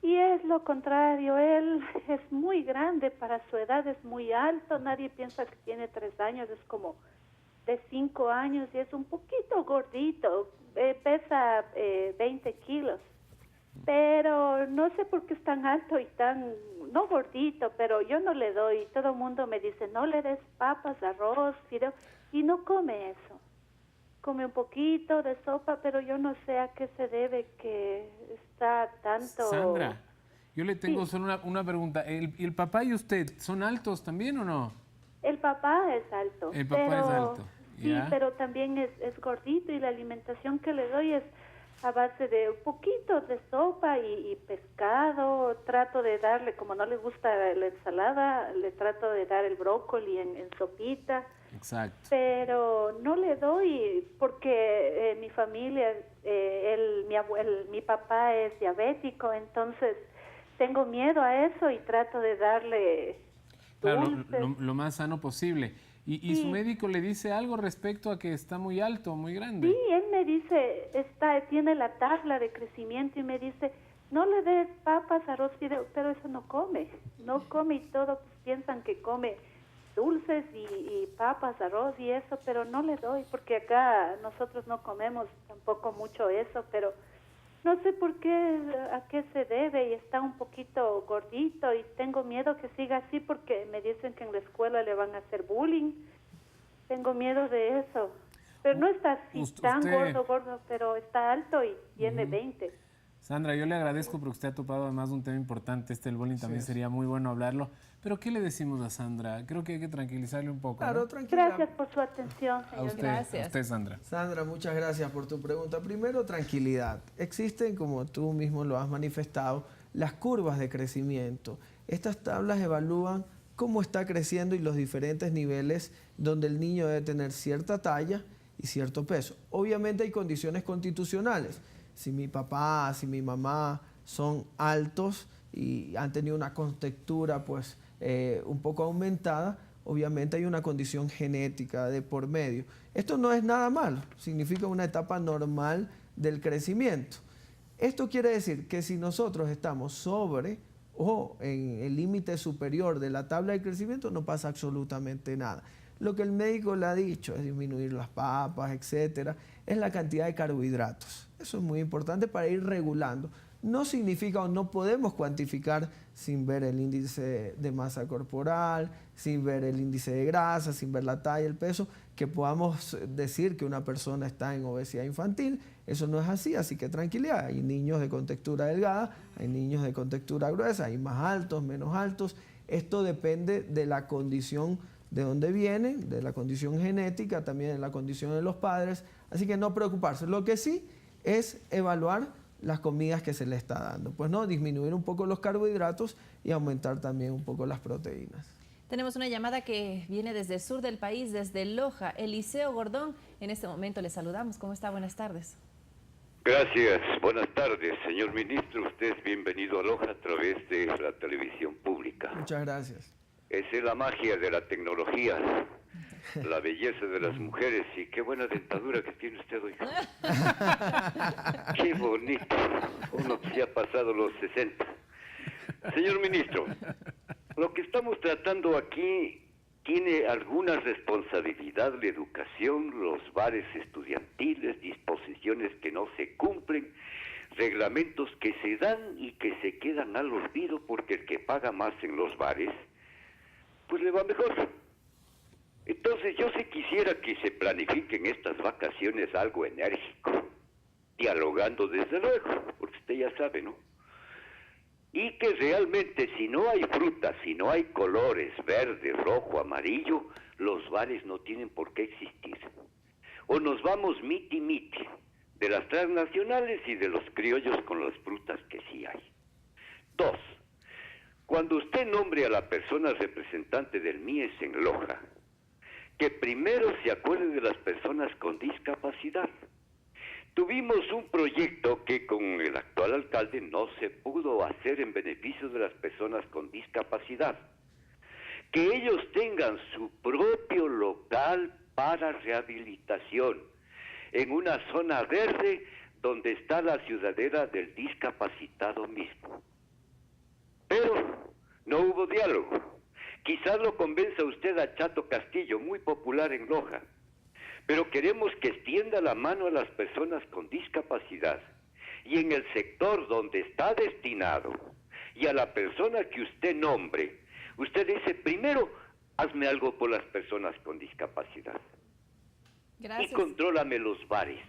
y es lo contrario, él es muy grande para su edad, es muy alto, nadie piensa que tiene 3 años, es como de 5 años y es un poquito gordito, pesa 20 kilos. Pero no sé por qué es tan alto y tan, no gordito, pero yo no le doy. Todo el mundo me dice, no le des papas, arroz, fideo, y no come eso. Come un poquito de sopa, pero yo no sé a qué se debe que está tanto... Sandra, yo le tengo solo una pregunta. ¿El papá y usted son altos también o no? El papá es alto. El papá es alto. Sí, pero también es gordito, y la alimentación que le doy es a base de un poquito de sopa y pescado. Trato de darle, como no le gusta la ensalada, le trato de dar el brócoli en sopita. Exacto. Pero no le doy porque mi familia, mi papá es diabético, entonces tengo miedo a eso y trato de darle dulces. Claro, lo más sano posible. ¿Y su médico le dice algo respecto a que está muy alto, muy grande? Sí, él me dice, tiene la tabla de crecimiento y me dice, no le des papas, arroz, fideo, pero eso no come y todos piensan que come dulces y papas, arroz y eso, pero no le doy porque acá nosotros no comemos tampoco mucho eso, pero no sé por qué, a qué se debe, y está un poquito gordito y tengo miedo que siga así porque me dicen que en la escuela le van a hacer bullying. Tengo miedo de eso. Pero no está así tan gordo, pero está alto y tiene 20. Sandra, yo le agradezco porque usted ha topado además de un tema importante, el bullying, también sería muy bueno hablarlo. Pero ¿qué le decimos a Sandra? Creo que hay que tranquilizarle un poco. Claro, ¿no? tranquila. Gracias por su atención, señor. A usted, Sandra. Sandra, muchas gracias por tu pregunta. Primero, tranquilidad. Existen, como tú mismo lo has manifestado, las curvas de crecimiento. Estas tablas evalúan cómo está creciendo y los diferentes niveles donde el niño debe tener cierta talla y cierto peso. Obviamente hay condiciones constitucionales. Si mi papá, si mi mamá son altos y han tenido una contextura pues un poco aumentada, obviamente hay una condición genética de por medio. Esto no es nada malo, significa una etapa normal del crecimiento. Esto quiere decir que si nosotros estamos sobre o en el límite superior de la tabla de crecimiento, no pasa absolutamente nada. Lo que el médico le ha dicho es disminuir las papas, etcétera, es la cantidad de carbohidratos. Eso es muy importante para ir regulando. No significa o no podemos cuantificar sin ver el índice de masa corporal, sin ver el índice de grasa, sin ver la talla, el peso, que podamos decir que una persona está en obesidad infantil. Eso no es así que tranquilidad. Hay niños de contextura delgada, hay niños de contextura gruesa, hay más altos, menos altos. Esto depende de la condición de dónde vienen, de la condición genética, también de la condición de los padres. Así que no preocuparse. Lo que sí es evaluar las comidas que se le está dando. Pues no, disminuir un poco los carbohidratos y aumentar también un poco las proteínas. Tenemos una llamada que viene desde el sur del país, desde Loja. Eliseo Gordón, en este momento le saludamos. ¿Cómo está? Buenas tardes. Gracias. Buenas tardes, señor ministro. Usted es bienvenido a Loja a través de la televisión pública. Muchas gracias. Esa es la magia de la tecnología, la belleza de las mujeres y qué buena dentadura que tiene usted hoy. Qué bonito. Uno que ya ha pasado los 60. Señor ministro, lo que estamos tratando aquí tiene alguna responsabilidad la educación, los bares estudiantiles, disposiciones que no se cumplen, reglamentos que se dan y que se quedan al olvido porque el que paga más en los bares pues le va mejor. Entonces yo sí quisiera que se planifiquen estas vacaciones algo enérgico, dialogando desde luego, porque usted ya sabe, ¿no? Y que realmente si no hay frutas, si no hay colores, verde, rojo, amarillo, los bares no tienen por qué existir. O nos vamos miti-miti, de las transnacionales y de los criollos con las frutas que sí hay. 2. Cuando usted nombre a la persona representante del MIES en Loja, que primero se acuerde de las personas con discapacidad. Tuvimos un proyecto que con el actual alcalde no se pudo hacer en beneficio de las personas con discapacidad. Que ellos tengan su propio local para rehabilitación en una zona verde donde está la ciudadela del discapacitado mismo. Pero no hubo diálogo. Quizás lo convenza usted a Chato Castillo, muy popular en Loja. Pero queremos que extienda la mano a las personas con discapacidad y en el sector donde está destinado y a la persona que usted nombre, usted dice, primero, hazme algo por las personas con discapacidad. Gracias. Y contrólame los bares.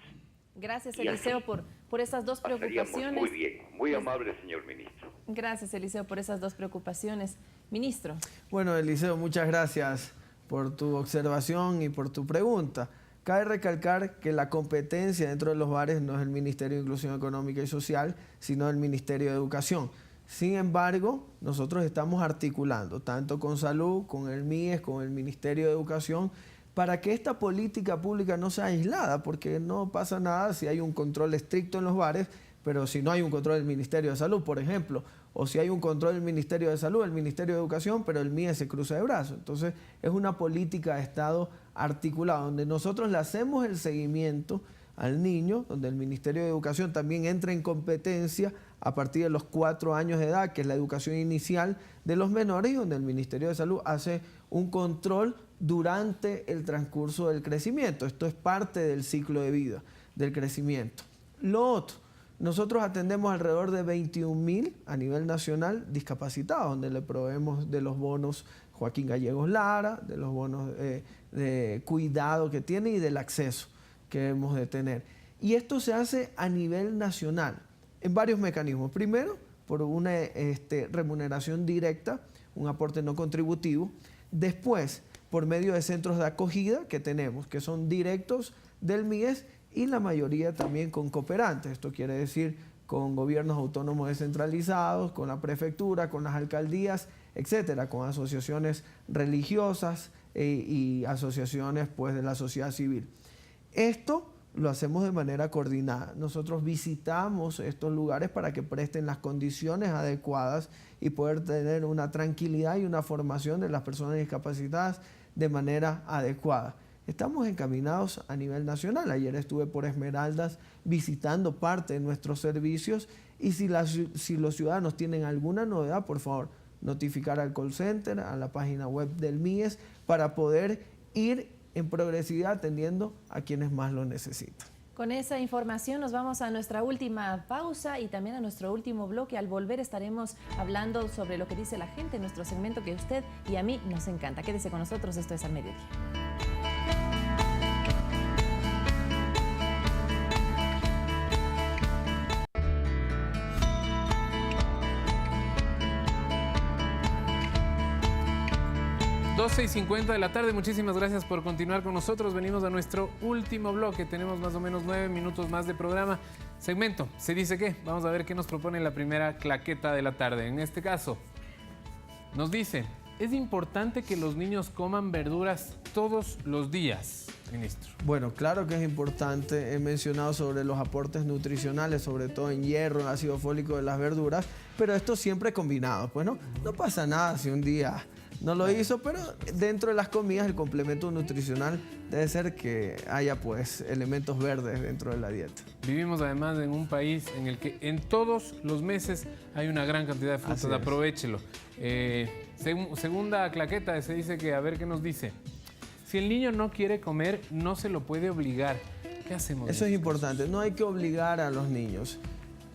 Gracias, Eliseo, por esas dos preocupaciones. Muy bien, muy amable, señor ministro. Gracias, Eliseo, por esas dos preocupaciones. Ministro. Bueno, Eliseo, muchas gracias por tu observación y por tu pregunta. Cabe recalcar que la competencia dentro de los bares no es el Ministerio de Inclusión Económica y Social, sino el Ministerio de Educación. Sin embargo, nosotros estamos articulando, tanto con Salud, con el MIES, con el Ministerio de Educación, para que esta política pública no sea aislada, porque no pasa nada si hay un control estricto en los bares, pero si no hay un control del Ministerio de Salud, por ejemplo, o si hay un control del Ministerio de Salud, el Ministerio de Educación, pero el MIES se cruza de brazos. Entonces, es una política de Estado articulada, donde nosotros le hacemos el seguimiento al niño, donde el Ministerio de Educación también entra en competencia a partir de los 4 años de edad, que es la educación inicial de los menores, y donde el Ministerio de Salud hace un control durante el transcurso del crecimiento. Esto es parte del ciclo de vida, del crecimiento. Lo otro, nosotros atendemos alrededor de 21.000 a nivel nacional discapacitados, donde le proveemos de los bonos Joaquín Gallegos Lara, de los bonos de cuidado que tiene y del acceso que hemos de tener. Y esto se hace a nivel nacional, en varios mecanismos. Primero, por una remuneración directa, un aporte no contributivo. Después, por medio de centros de acogida que tenemos, que son directos del MIES y la mayoría también con cooperantes. Esto quiere decir con gobiernos autónomos descentralizados, con la prefectura, con las alcaldías, etcétera, con asociaciones religiosas y asociaciones pues, de la sociedad civil. Esto lo hacemos de manera coordinada. Nosotros visitamos estos lugares para que presten las condiciones adecuadas y poder tener una tranquilidad y una formación de las personas discapacitadas de manera adecuada. Estamos encaminados a nivel nacional. Ayer estuve por Esmeraldas visitando parte de nuestros servicios y si los ciudadanos tienen alguna novedad, por favor, notificar al call center, a la página web del MIES para poder ir en progresividad atendiendo a quienes más lo necesitan. Con esa información nos vamos a nuestra última pausa y también a nuestro último bloque. Al volver estaremos hablando sobre lo que dice la gente en nuestro segmento que a usted y a mí nos encanta. Quédese con nosotros, esto es Al Mediodía. 12:50 de la tarde, muchísimas gracias por continuar con nosotros. Venimos a nuestro último bloque, tenemos más o menos 9 minutos más de programa. Segmento, ¿se dice qué? Vamos a ver qué nos propone la primera claqueta de la tarde. En este caso, nos dice, ¿es importante que los niños coman verduras todos los días, ministro? Bueno, claro que es importante. He mencionado sobre los aportes nutricionales, sobre todo en hierro, en ácido fólico de las verduras, pero esto siempre combinado. Pues no pasa nada si un día no lo hizo, pero dentro de las comidas el complemento nutricional debe ser que haya pues elementos verdes dentro de la dieta. Vivimos además en un país en el que en todos los meses hay una gran cantidad de frutas, aprovechelo. Segunda claqueta, se dice que, a ver qué nos dice. Si el niño no quiere comer, no se lo puede obligar. ¿Qué hacemos? Eso es importante, no hay que obligar a los niños.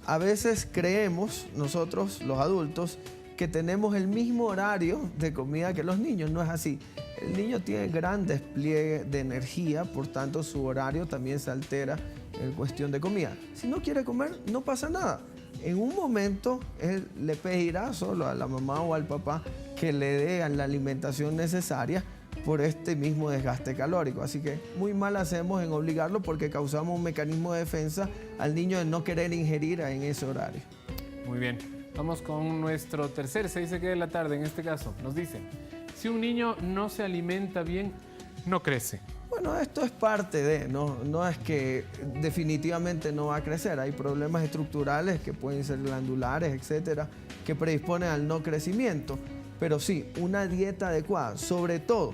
A veces creemos nosotros, los adultos, que tenemos el mismo horario de comida que los niños. No es así. El niño tiene gran despliegue de energía, por tanto su horario también se altera en cuestión de comida. Si no quiere comer, no pasa nada. En un momento él le pedirá solo a la mamá o al papá que le den la alimentación necesaria por este mismo desgaste calórico. Así que muy mal hacemos en obligarlo porque causamos un mecanismo de defensa al niño de no querer ingerir en ese horario. Muy bien. Vamos con nuestro tercer, se dice que de la tarde, en este caso, nos dicen, si un niño no se alimenta bien, no crece. Bueno, esto es parte de, no es que definitivamente no va a crecer. Hay problemas estructurales que pueden ser glandulares, etcétera, que predisponen al no crecimiento. Pero sí, una dieta adecuada, sobre todo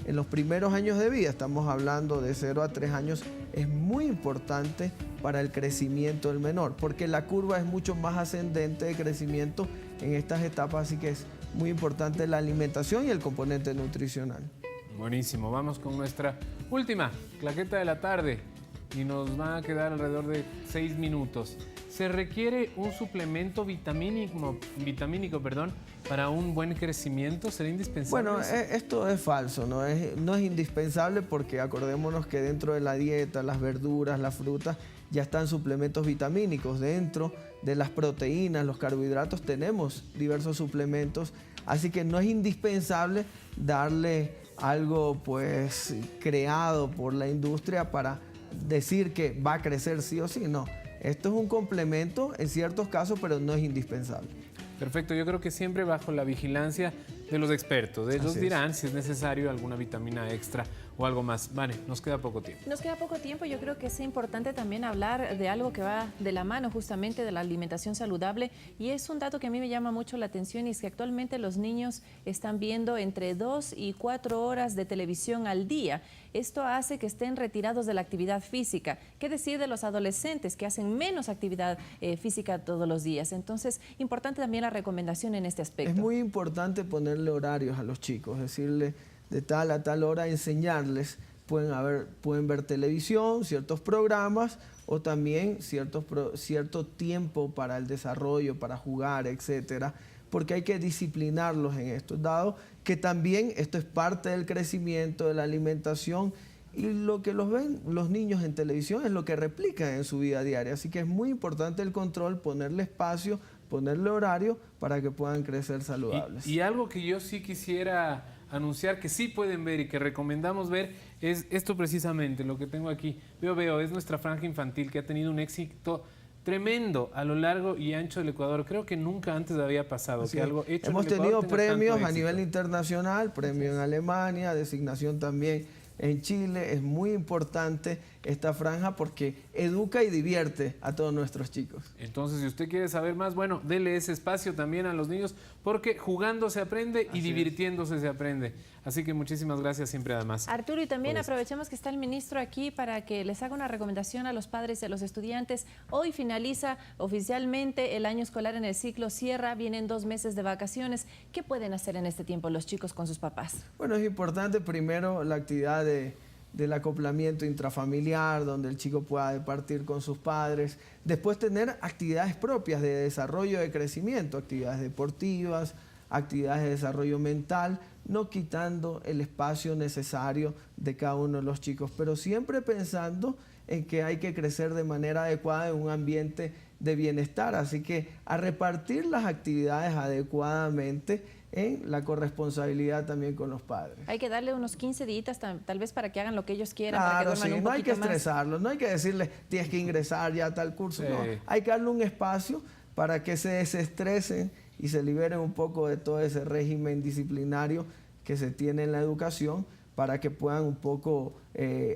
en los primeros años de vida, estamos hablando de 0 a 3 años, es muy importante para el crecimiento del menor, porque la curva es mucho más ascendente de crecimiento en estas etapas, así que es muy importante la alimentación y el componente nutricional. Buenísimo, vamos con nuestra última claqueta de la tarde y nos van a quedar alrededor de 6 minutos. ¿Se requiere un suplemento vitamínico, para un buen crecimiento? ¿Será indispensable? Bueno, esto es falso, no es indispensable porque acordémonos que dentro de la dieta, las verduras, las frutas, ya están suplementos vitamínicos. Dentro de las proteínas, los carbohidratos, tenemos diversos suplementos, así que no es indispensable darle algo pues creado por la industria para decir que va a crecer sí o sí, no. Esto es un complemento en ciertos casos, pero no es indispensable. Perfecto, yo creo que siempre bajo la vigilancia de los expertos. Ellos dirán si es necesario alguna vitamina extra o algo más. Vale, nos queda poco tiempo. Nos queda poco tiempo. Yo creo que es importante también hablar de algo que va de la mano justamente de la alimentación saludable, y es un dato que a mí me llama mucho la atención, y es que actualmente los niños están viendo entre 2 y 4 horas de televisión al día. Esto hace que estén retirados de la actividad física. ¿Qué decir de los adolescentes que hacen menos actividad física todos los días? Entonces, importante también la recomendación en este aspecto. Es muy importante ponerle horarios a los chicos, decirle de tal a tal hora, enseñarles. Pueden ver televisión, ciertos programas, o también cierto tiempo para el desarrollo, para jugar, etcétera, porque hay que disciplinarlos en esto, dado que también esto es parte del crecimiento, de la alimentación, y lo que los ven los niños en televisión es lo que replican en su vida diaria. Así que es muy importante el control, ponerle espacio, ponerle horario para que puedan crecer saludables. Y algo que yo sí quisiera anunciar que sí pueden ver y que recomendamos ver es esto precisamente, lo que tengo aquí. Veo, es nuestra franja infantil que ha tenido un éxito tremendo a lo largo y ancho del Ecuador. Creo que nunca antes había pasado que algo hecho Hemos en el Ecuador tenido premios tenga a nivel internacional, premio en Alemania, designación también en Chile. Es muy importante esta franja porque educa y divierte a todos nuestros chicos. Entonces, si usted quiere saber más, bueno, dele ese espacio también a los niños, porque jugando se aprende y divirtiéndose se aprende. Así que muchísimas gracias siempre además. Arturo, y también aprovechemos que está el ministro aquí para que les haga una recomendación a los padres y a los estudiantes. Hoy finaliza oficialmente el año escolar en el ciclo Sierra, vienen 2 meses de vacaciones. ¿Qué pueden hacer en este tiempo los chicos con sus papás? Bueno, es importante primero la actividad del acoplamiento intrafamiliar, donde el chico pueda departir con sus padres. Después tener actividades propias de desarrollo, de crecimiento, actividades deportivas, actividades de desarrollo mental, no quitando el espacio necesario de cada uno de los chicos, pero siempre pensando en que hay que crecer de manera adecuada en un ambiente de bienestar. Así que a repartir las actividades adecuadamente en la corresponsabilidad también con los padres. Hay que darle unos 15 días tal vez para que hagan lo que ellos quieran, Claro, para que duerman un no hay que poquito más. estresarlos, no hay que decirles tienes que ingresar ya a tal curso. No, hay que darle un espacio para que se desestresen y se liberen un poco de todo ese régimen disciplinario que se tiene en la educación, para que puedan un poco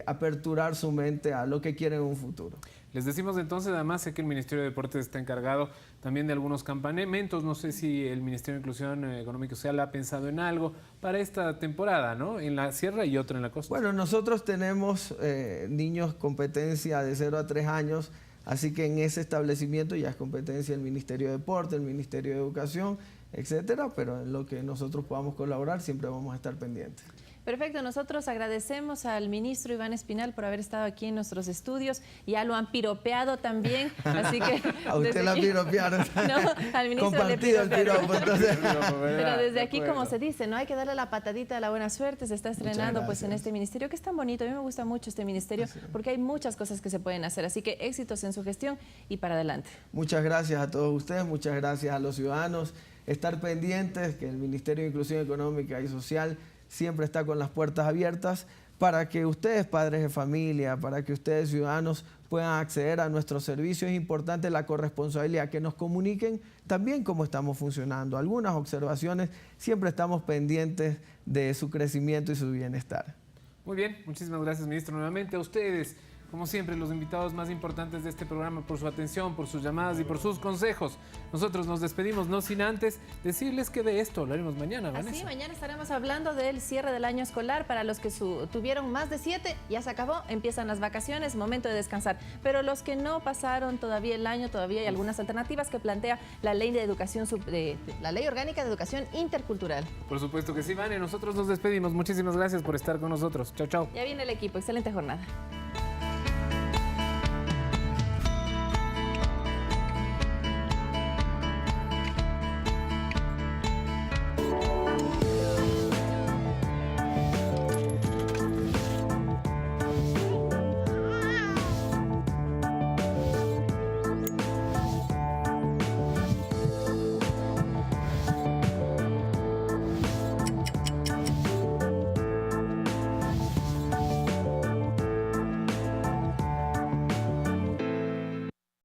aperturar su mente a lo que quieren en un futuro. Les decimos entonces, además, sé que el Ministerio de Deportes está encargado también de algunos campamentos. No sé si el Ministerio de Inclusión Económica y Social ha pensado en algo para esta temporada, ¿no? En la sierra y otro en la costa. Bueno, nosotros tenemos niños competencia de 0 a 3 años, así que en ese establecimiento ya es competencia del Ministerio de Deportes, el Ministerio de Educación, etcétera, pero en lo que nosotros podamos colaborar siempre vamos a estar pendientes. Perfecto, nosotros agradecemos al ministro Iván Espinal por haber estado aquí en nuestros estudios. Ya lo han piropeado también, así que... A usted la piropearon. No, al ministro compartido le el piropo, entonces. Pero desde aquí, como se dice, no hay que darle la patadita de la buena suerte. Se está estrenando pues en este ministerio, que es tan bonito. A mí me gusta mucho este ministerio porque hay muchas cosas que se pueden hacer. Así que éxitos en su gestión y para adelante. Muchas gracias a todos ustedes, muchas gracias a los ciudadanos. Estar pendientes que el Ministerio de Inclusión Económica y Social siempre está con las puertas abiertas para que ustedes, padres de familia, para que ustedes, ciudadanos, puedan acceder a nuestros servicios. Es importante la corresponsabilidad, que nos comuniquen también cómo estamos funcionando. Algunas observaciones, siempre estamos pendientes de su crecimiento y su bienestar. Muy bien, muchísimas gracias, ministro. Nuevamente a ustedes, como siempre, los invitados más importantes de este programa, por su atención, por sus llamadas y por sus consejos. Nosotros nos despedimos, no sin antes decirles que de esto hablaremos mañana, Vanessa. Así, mañana estaremos hablando del cierre del año escolar. Para los que tuvieron más de 7, ya se acabó, empiezan las vacaciones, momento de descansar. Pero los que no pasaron todavía el año, todavía hay algunas alternativas que plantea la Ley de Educación, la Ley Orgánica de Educación Intercultural. Por supuesto que sí, Vane. Nosotros nos despedimos. Muchísimas gracias por estar con nosotros. Chao, chao. Ya viene el equipo. Excelente jornada.